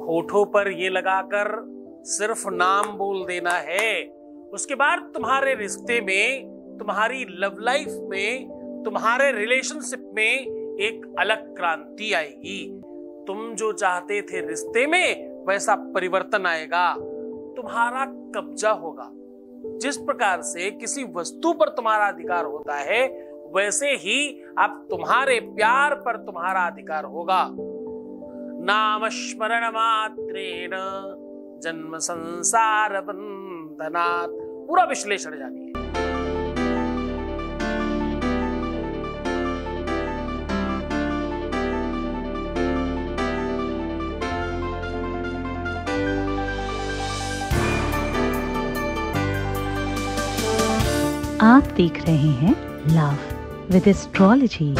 होठों पर ये लगाकर सिर्फ नाम बोल देना है। उसके बाद तुम्हारे रिश्ते में, तुम्हारी लव लाइफ में, तुम्हारे रिलेशनशिप में एक अलग क्रांति आएगी। तुम जो चाहते थे रिश्ते में वैसा परिवर्तन आएगा, तुम्हारा कब्जा होगा। जिस प्रकार से किसी वस्तु पर तुम्हारा अधिकार होता है, वैसे ही अब तुम्हारे प्यार पर तुम्हारा अधिकार होगा। नाम स्मरण मात्रेण जन्म संसार बंधनात्। पूरा विश्लेषण जानिए। आप देख रहे हैं लव विद एस्ट्रोलॉजी।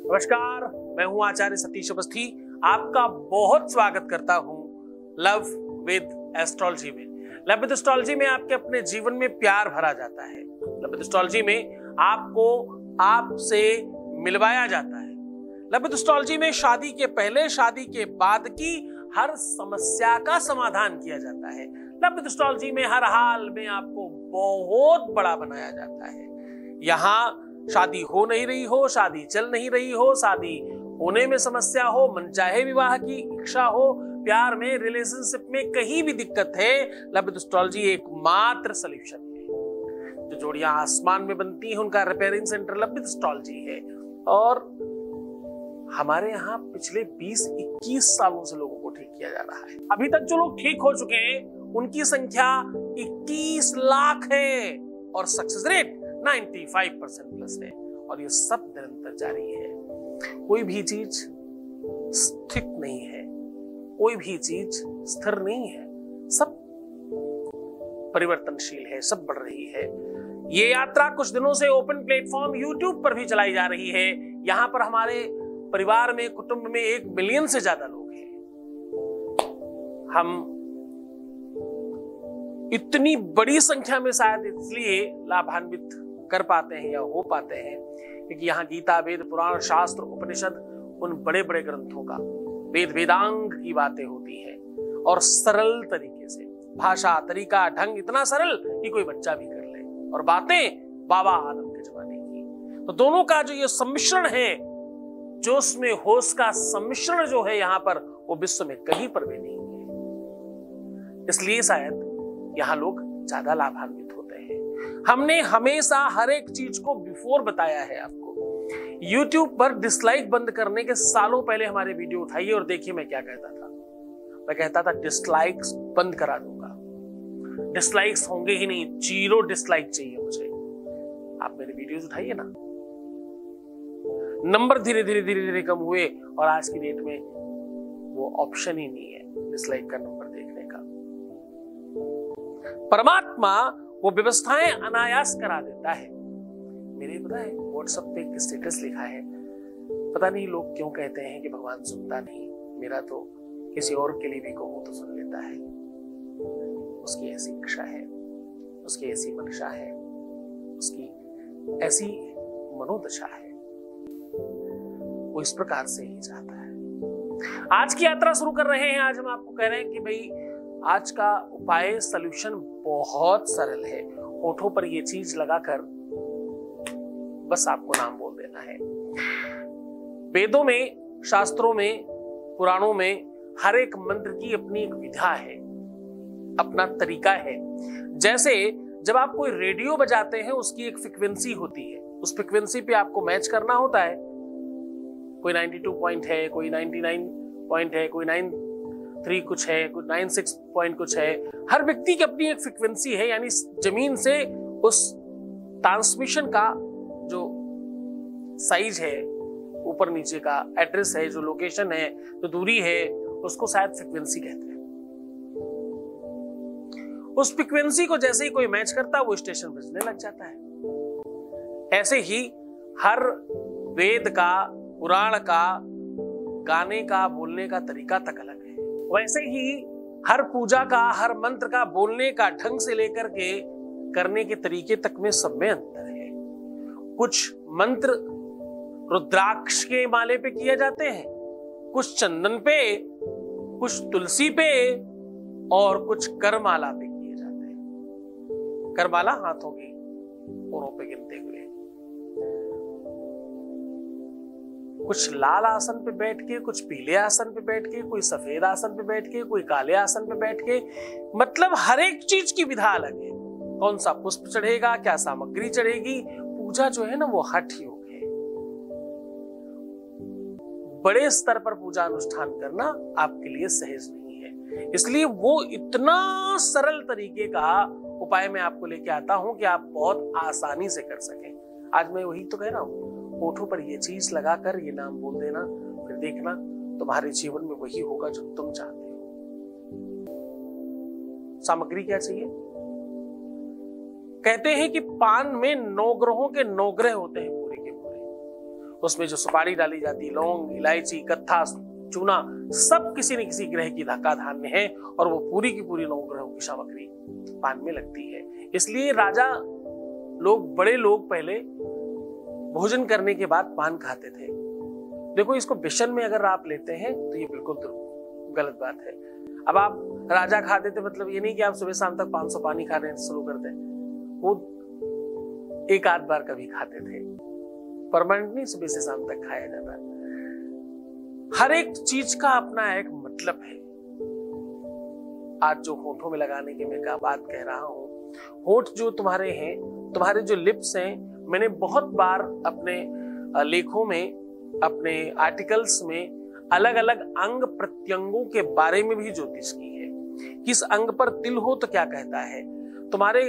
नमस्कार, मैं हूं आचार्य सतीश अवस्थी। आपका बहुत स्वागत करता हूं लव विद एस्ट्रोलॉजी में। लव विद एस्ट्रोलॉजी में आपके अपने जीवन में प्यार भरा जाता है। लव विद एस्ट्रोलॉजी में आपको आपसे मिलवाया जाता है। लव विद एस्ट्रोलॉजी में शादी के पहले, शादी के बाद की हर समस्या का समाधान किया जाता है। लव विद एस्ट्रोलॉजी में हर हाल में आपको बहुत बड़ा बनाया जाता है। यहाँ शादी हो नहीं रही हो, शादी चल नहीं रही हो, शादी होने में समस्या हो, मनचाहे विवाह की इच्छा हो, प्यार में, रिलेशनशिप में कहीं भी दिक्कत है, लव विद एस्ट्रोलॉजी एकमात्र सॉल्यूशन है। जो जोड़ियां आसमान में बनती हैं उनका repairing centre love with astrology है। और हमारे यहाँ पिछले 20-21 सालों से लोगों को ठीक किया जा रहा है। अभी तक जो लोग ठीक हो चुके हैं उनकी संख्या 21 लाख है और सक्सेस रेट 95% प्लस है। और ये सब निरंतर जारी है। कोई भी चीज स्थिर नहीं है, कोई भी चीज स्थिर नहीं है, सब परिवर्तनशील है, सब बढ़ रही है। ये यात्रा कुछ दिनों से ओपन प्लेटफॉर्म YouTube पर भी चलाई जा रही है। यहां पर हमारे परिवार में, कुटुंब में 1 मिलियन से ज्यादा लोग हैं। हम इतनी बड़ी संख्या में शायद इसलिए लाभान्वित कर पाते हैं या हो पाते हैं क्योंकि यहाँ गीता, वेद, पुराण, शास्त्र, उपनिषद, उन बड़े बड़े ग्रंथों का वेद वेदांग की बातें होती हैं और सरल तरीके से, भाषा, तरीका, ढंग इतना सरल कि कोई बच्चा भी कर ले। और बातें बाबा आदम के जमाने की। तो दोनों का जो ये सम्मिश्रण है, जोश में होश का सम्मिश्रण जो है यहाँ पर, वो विश्व में कहीं पर भी नहीं है। इसलिए शायद यहाँ लोग ज्यादा लाभान्वित होते हैं। हमने हमेशा हर एक चीज को बिफोर बताया है आपको। YouTube पर डिसलाइक बंद करने के सालों पहले हमारे वीडियो उठाइए और देखिए मैं क्या कहता था। मैं कहता था डिसलाइक्स बंद करा दूंगा, डिसलाइक्स होंगे ही नहीं, 0 डिसलाइक चाहिए मुझे। आप मेरे वीडियोस उठाइए ना, नंबर धीरे धीरे कम हुए और आज की डेट में वो ऑप्शन ही नहीं है डिसलाइक का नंबर देखने का। परमात्मा वो व्यवस्थाएं अनायास करा देता है। मेरे पता है व्हाट्सएप पे एक स्टेटस लिखा है, पता नहीं लोग क्यों कहते हैं कि भगवान सुनता नहीं, मेरा तो किसी और के लिए भी कहूं तो सुन लेता है। उसकी ऐसी इच्छा है, उसकी ऐसी मंशा है, उसकी ऐसी मनोदशा है, वो इस प्रकार से ही चाहता है। आज की यात्रा शुरू कर रहे हैं। आज हम आपको कह रहे हैं कि भाई आज का उपाय, सॉल्यूशन बहुत सरल है। होठों पर ये चीज लगाकर बस आपको नाम बोल देना है। वेदों में, शास्त्रों में, पुराणों में हर एक मंत्र की अपनी एक विधा है, अपना तरीका है। जैसे जब आप कोई रेडियो बजाते हैं, उसकी एक फ्रीक्वेंसी होती है, उस फ्रीक्वेंसी पे आपको मैच करना होता है। कोई 92 पॉइंट है, कोई 99 पॉइंट है, कोई 93 कुछ है, कोई 96 पॉइंट कुछ है। हर व्यक्ति की अपनी एक फ्रीक्वेंसी है, यानी जमीन से उस ट्रांसमिशन का जो साइज है, ऊपर नीचे का एड्रेस है, जो लोकेशन है, जो दूरी है, उसको शायद फ्रीक्वेंसी कहते हैं। उस फ्रीक्वेंसी को जैसे ही कोई मैच करता है वो स्टेशन बजने लग जाता है। ऐसे ही हर वेद का, पुराण का, गाने का, बोलने का तरीका तक अलग है। वैसे ही हर पूजा का, हर मंत्र का बोलने का ढंग से लेकर के करने के तरीके तक में सब में अंतर है। कुछ मंत्र रुद्राक्ष के माले पे किए जाते हैं, कुछ चंदन पे, कुछ तुलसी पे और कुछ करमाला पे किए जाते हैं। करमाला हाथों की कोनों पे गिनते हुए, कुछ लाल आसन पे बैठ के, कुछ पीले आसन पे बैठ के, कोई सफेद आसन पे बैठ के, कोई काले आसन पे बैठ के, मतलब हर एक चीज की विधा अलग है। कौन सा पुष्प चढ़ेगा, क्या सामग्री चढ़ेगी, पूजा जो है ना वो हठ योग है। बड़े स्तर पर पूजा अनुष्ठान करना आपके लिए सहज नहीं है, इसलिए वो इतना सरल तरीके का उपाय मैं आपको लेके आता हूं कि आप बहुत आसानी से कर सकें। आज मैं वही तो कह रहा हूं, होठों पर ये चीज लगाकर ये नाम बोल देना, फिर देखना तुम्हारे जीवन में वही होगा जो तुम चाहते हो। सामग्री क्या चाहिए? कहते हैं कि पान में 9 ग्रहों के 9 ग्रह होते हैं पूरे के पूरे। उसमें जो सुपारी डाली जाती है, लौंग, इलायची, कत्था, चूना, सब किसी न किसी ग्रह की धक्का धान्य है और वो पूरी की पूरी 9 ग्रहों की सामग्री पान में लगती है। इसलिए राजा लोग, बड़े लोग पहले भोजन करने के बाद पान खाते थे। देखो, इसको विशन में अगर आप लेते हैं तो ये बिल्कुल गलत बात है। अब आप राजा खाते थे मतलब ये नहीं कि आप सुबह शाम तक 500 पानी खाने शुरू कर दें। वो एक आध बार कभी खाते थे, परमानेंट नहीं सुबह से शाम तक खाया जाता। हर एक चीज का अपना एक मतलब है। आज जो होठों में लगाने की मैं क्या बात कह रहा हूं, होठ जो तुम्हारे हैं, तुम्हारे जो लिप्स हैं, मैंने बहुत बार अपने लेखों में, अपने आर्टिकल्स में अलग अलग अंग प्रत्यंगों के बारे में भी ज्योतिष की है। किस अंग पर तिल हो तो क्या कहता है, तुम्हारे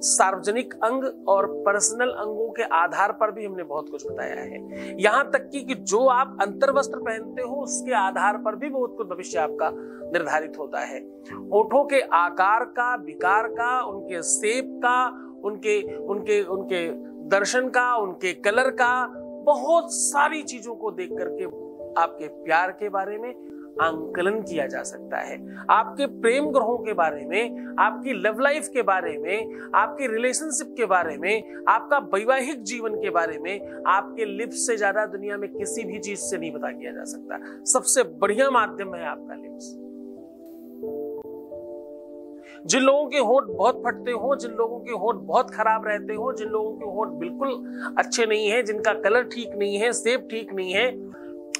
सार्वजनिक अंग और पर्सनल अंगों के आधार पर भी हमने बहुत कुछ बताया है। यहां तक कि जो आप अंतर्वस्त्र पहनते हो उसके आधार पर भी बहुत कुछ भविष्य आपका निर्धारित होता है। होठों के आकार का, विकार का, उनके शेप का, उनके उनके उनके दर्शन का, उनके कलर का, बहुत सारी चीजों को देख करके आपके प्यार के बारे में आंकलन किया जा सकता है। आपके प्रेम ग्रहों के बारे में, आपकी लव लाइफ के बारे में, आपके रिलेशनशिप के बारे में, आपका वैवाहिक जीवन के बारे में आपके लिप्स से ज्यादा दुनिया में किसी भी चीज से नहीं पता किया जा सकता। सबसे बढ़िया माध्यम है आपका लिप्स। जिन लोगों के होंठ बहुत फटते हो, जिन लोगों के होंठ बहुत खराब रहते हो, जिन लोगों के होंठ बिल्कुल अच्छे नहीं है, जिनका कलर ठीक नहीं है, शेप ठीक नहीं है,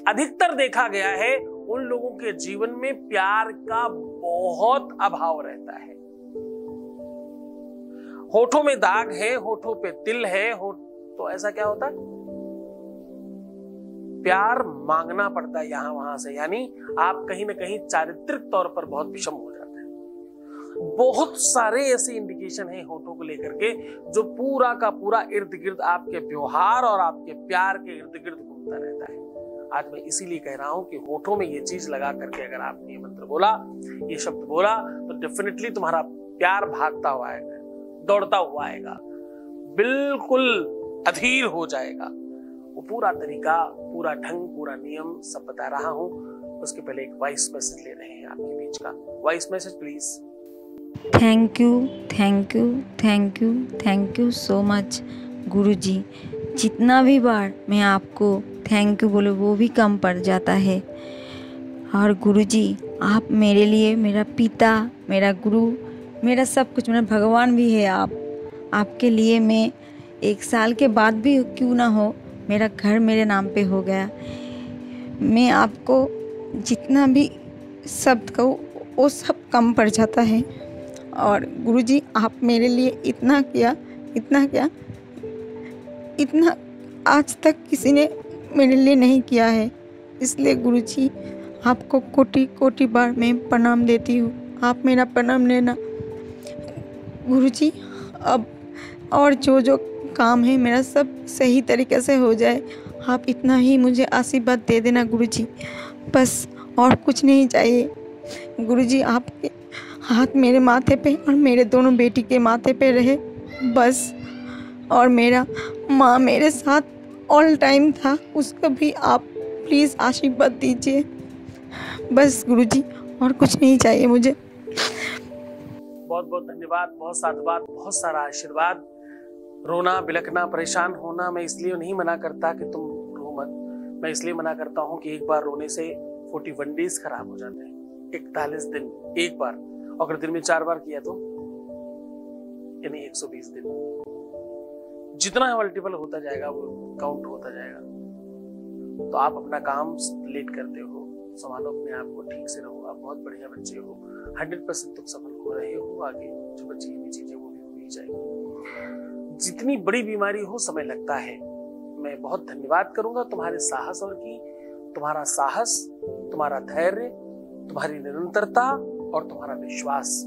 अधिकतर देखा गया है उन लोगों के जीवन में प्यार का बहुत अभाव रहता है। होठों में दाग है, होठों पे तिल है, तो ऐसा क्या होता है, प्यार मांगना पड़ता है यहां वहां से, यानी आप कहीं ना कहीं चारित्रिक तौर पर बहुत विषम हो जाते हैं। बहुत सारे ऐसे इंडिकेशन हैं होठों को लेकर के जो पूरा का पूरा इर्द गिर्द आपके व्यवहार और आपके प्यार के इर्द गिर्द घूमता रहता है। आज मैं इसीलिए कह रहा हूं कि होठों में ये चीज लगा करके अगर आपने ये मंत्र बोला, ये शब्द बोला, तो डेफिनेटली तुम्हारा प्यार भागता हुआ आएगा, दौड़ता हुआ आएगा, बिल्कुल अधीर हो जाएगा। वो पूरा तरीका, पूरा ढंग, पूरा नियम सब बता रहा हूं। उसके पहले एक वॉइस मैसेज ले रहे हैं आपके बीच का। Voice message please. Thank you, thank you, thank you, thank you so much Guruji. जितना भी बार मैं आपको थैंक यू बोले वो भी कम पड़ जाता है। और गुरुजी, आप मेरे लिए मेरा पिता, मेरा गुरु, मेरा सब कुछ, मेरा भगवान भी है आप। आपके लिए मैं 1 साल के बाद भी क्यों ना हो, मेरा घर मेरे नाम पे हो गया। मैं आपको जितना भी शब्द कहूँ वो सब कम पड़ जाता है। और गुरुजी, आप मेरे लिए इतना किया, इतना आज तक किसी ने मेरे लिए नहीं किया है। इसलिए गुरुजी, आपको कोटि कोटि बार मैं प्रणाम देती हूँ। आप मेरा प्रणाम लेना गुरुजी। अब और जो काम है मेरा सब सही तरीके से हो जाए, आप इतना ही मुझे आशीर्वाद दे देना गुरुजी, बस और कुछ नहीं चाहिए। गुरुजी, आपके हाथ मेरे माथे पे और मेरे दोनों बेटी के माथे पे रहे बस। और मेरा माँ मेरे साथ ऑल टाइम था, उसको भी आप प्लीज़ आशीर्वाद दीजिए बस गुरुजी, और कुछ नहीं चाहिए मुझे। बहुत बहुत धन्यवाद, बहुत साधुवाद, बहुत सारा आशीर्वाद। रोना, बिलखना, परेशान होना मैं इसलिए नहीं मना करता कि तुम रो मत, मैं इसलिए मना करता हूँ कि एक बार रोने से 41 डेज खराब हो जाते हैं, 41 दिन एक बार। अगर दिन में 4 बार किया तो यानी 120 दिन, जितना मल्टीपल होता जाएगा वो काउंट होता जाएगा। तो आप अपना काम लेट करते हो, संभालो अपने आप को, ठीक से रहो, आप बहुत बढ़िया बच्चे हो, 100% तुम सफल हो रहे हो। आगे जो बची हुई चीजें वो भी हो ही जाएगी। जितनी बड़ी बीमारी हो समय लगता है। मैं बहुत धन्यवाद करूंगा तुम्हारे साहस और की, तुम्हारा साहस, तुम्हारा धैर्य, तुम्हारी निरंतरता और तुम्हारा विश्वास,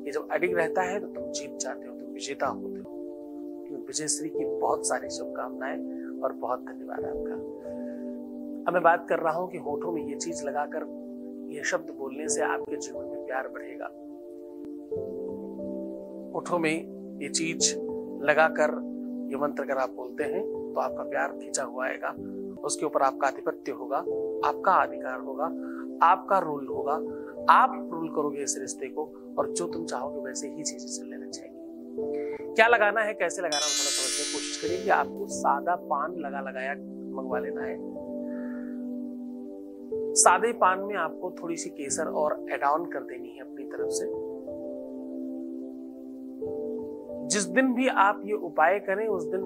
ये जब अडिग रहता है तो तुम जीत जाते हो, तुम विजेता होते हो। विजयश्री की बहुत सारी शुभकामनाएं और बहुत धन्यवाद आपका। अब मैं बात कर रहा हूं कि होठों में ये चीज लगाकर, ये शब्द बोलने से आपके जीवन में प्यार बढ़ेगा। होठों में ये चीज लगाकर ये मंत्र अगर आप बोलते हैं तो आपका प्यार खींचा हुआ आएगा, उसके ऊपर आपका आधिपत्य होगा, आपका अधिकार होगा, आपका रूल होगा, आप रूल करोगे इस रिश्ते को और जो तुम चाहोगे वैसे ही चीजें चलने लग जाएंगी। क्या लगाना है, कैसे लगाना है, थोड़ा समझने की कोशिश करिए कि आपको सादा पान लगाया मंगवा लेना है। सादे पान में आपको थोड़ी सी केसर और ऐड ऑन कर देनी है अपनी तरफ से। जिस दिन भी आप ये उपाय करें उस दिन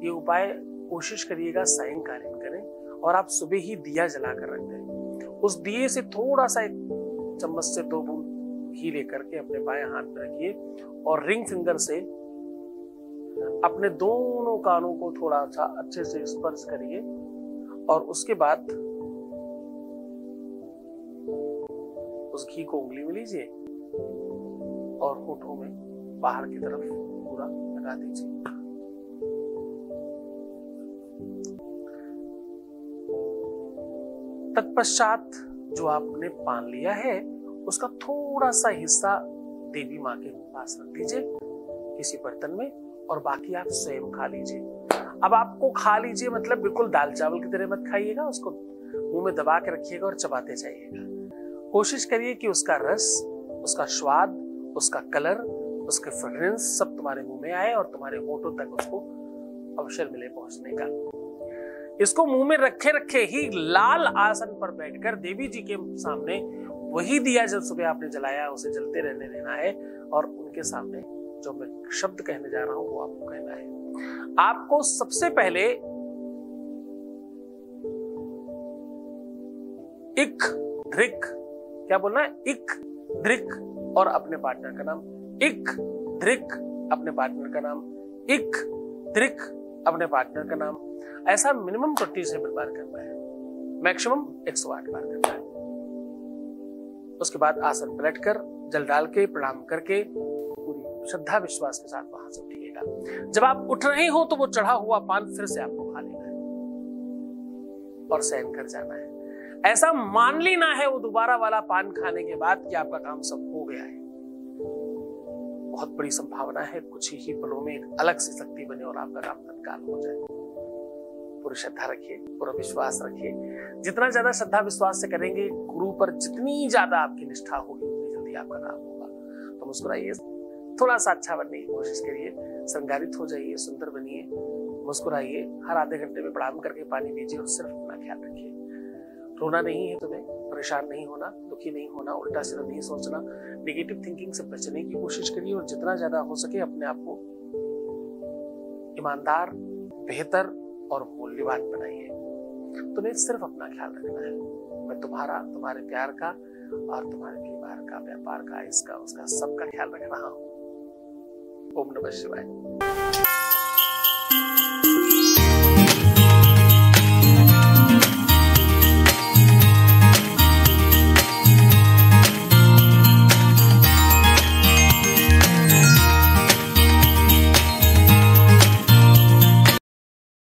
ये उपाय कोशिश करिएगा सायंकालीन करें और आप सुबह ही दिया जलाकर रख दें। उस दिए से थोड़ा सा 1 चम्मच से 2 बूंद घी लेकर के अपने बाएं हाथ में रखिए और रिंग फिंगर से अपने दोनों कानों को थोड़ा सा अच्छे से स्पर्श करिए और उसके बाद उस घी को उंगली में लीजिए और होठों में बाहर की तरफ पूरा लगा दीजिए। तत्पश्चात जो आपने पान लिया है उसका थोड़ा सा हिस्सा देवी माँ के पास रख दीजिए किसी बर्तन में और बाकी आप स्वयं खा लीजिए। अब आपको खा लीजिए मतलब बिल्कुल दाल चावल की तरह मत खाइएगा, उसको मुंह में दबा के रखिएगा और चबाते जाइएगा। कोशिश करिए कि उसका रस, उसका स्वाद, उसका कलर, उसके फ्रेग्रेंस सब तुम्हारे मुंह में आए और तुम्हारे होठों तक उसको अवसर मिले पहुंचने का। इसको मुंह में रखे रखे ही लाल आसन पर बैठकर देवी जी के सामने वही दिया जो सुबह आपने जलाया उसे जलते रहने देना है और उनके सामने जो मैं शब्द कहने जा रहा हूं वो आपको कहना है। आपको सबसे पहले इक ध्रिक, क्या बोलना है, इक ध्रिक और अपने पार्टनर का नाम, इक ध्रिक अपने पार्टनर का नाम, इक ध्रिक अपने पार्टनर का नाम। ऐसा मिनिमम 27 बार करना है, मैक्सिमम 108 बार करना है। उसके बाद आसन पलटकर जल डाल के प्रणाम करके पूरी श्रद्धा विश्वास के साथ वहां से उठिएगा। जब आप उठ रहे हो तो वो चढ़ा हुआ पान फिर से आपको खा लेना है और सहन कर जाना है। ऐसा मान लेना है वो दोबारा वाला पान खाने के बाद कि आपका काम सब हो गया है। बहुत बड़ी संभावना है कुछ ही पलों में एक अलग सी शक्ति बने और आपका काम तत्काल हो जाए। पूरी श्रद्धा रखिए, पूरा विश्वास रखिए। जितना ज्यादा श्रद्धा विश्वास से करेंगे गुरु पर, जितनी ज्यादा आपकी निष्ठा होगी उतनी जल्दी आपका काम होगा। तो मुस्कुराइए, थोड़ा सा अच्छा बनने की कोशिश करिए, श्रृंगारित हो जाइए, सुंदर बनिए, मुस्कुराइए। हर आधे घंटे में प्रणाम करके पानी पीजिए और सिर्फ अपना ख्याल रखिए। रोना नहीं है तुम्हें, परेशान नहीं होना, दुखी नहीं होना, उल्टा सीधा नहीं सोचना, नेगेटिव थिंकिंग से बचने की कोशिश करिए और जितना ज्यादा हो सके अपने आप को ईमानदार, बेहतर और मूल्यवान बनाइए। तुम्हें सिर्फ अपना ख्याल रखना है। मैं तुम्हारा, तुम्हारे प्यार का और तुम्हारे परिवार का, व्यापार का, इसका उसका सबका ख्याल रख रहा हूं। ओम नमः शिवाय।